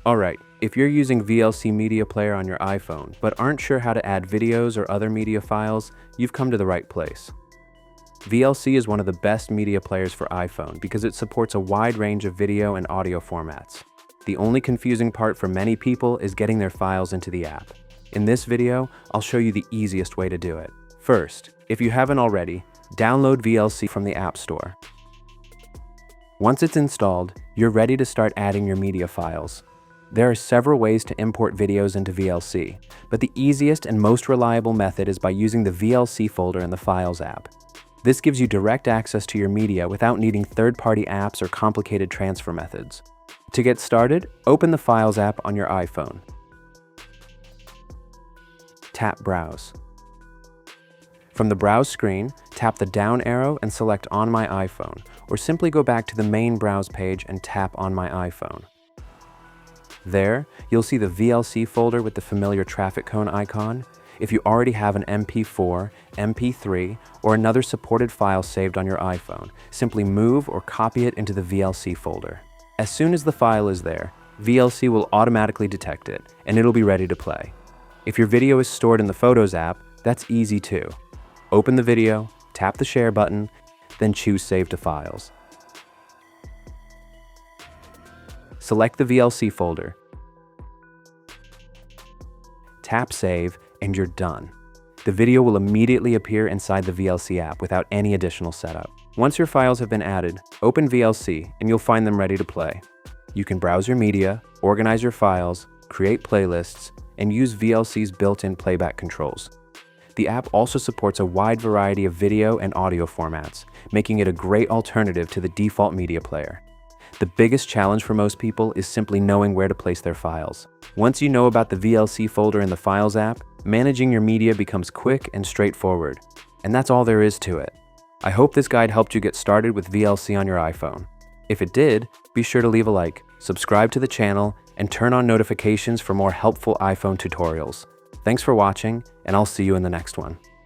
Alright, if you're using VLC Media Player on your iPhone, but aren't sure how to add videos or other media files, you've come to the right place. VLC is one of the best media players for iPhone because it supports a wide range of video and audio formats. The only confusing part for many people is getting their files into the app. In this video, I'll show you the easiest way to do it. First, if you haven't already, download VLC from the App Store. Once it's installed, you're ready to start adding your media files. There are several ways to import videos into VLC, but the easiest and most reliable method is by using the VLC folder in the Files app. This gives you direct access to your media without needing third-party apps or complicated transfer methods. To get started, open the Files app on your iPhone. Tap Browse. From the Browse screen, tap the down arrow and select On My iPhone, or simply go back to the main Browse page and tap On My iPhone. There, you'll see the VLC folder with the familiar traffic cone icon. If you already have an MP4, MP3, or another supported file saved on your iPhone, simply move or copy it into the VLC folder. As soon as the file is there, VLC will automatically detect it, and it'll be ready to play. If your video is stored in the Photos app, that's easy too. Open the video, tap the Share button, then choose Save to Files. Select the VLC folder, tap Save, and you're done. The video will immediately appear inside the VLC app without any additional setup. Once your files have been added, open VLC and you'll find them ready to play. You can browse your media, organize your files, create playlists, and use VLC's built-in playback controls. The app also supports a wide variety of video and audio formats, making it a great alternative to the default media player. The biggest challenge for most people is simply knowing where to place their files. Once you know about the VLC folder in the Files app, managing your media becomes quick and straightforward. And that's all there is to it. I hope this guide helped you get started with VLC on your iPhone. If it did, be sure to leave a like, subscribe to the channel, and turn on notifications for more helpful iPhone tutorials. Thanks for watching, and I'll see you in the next one.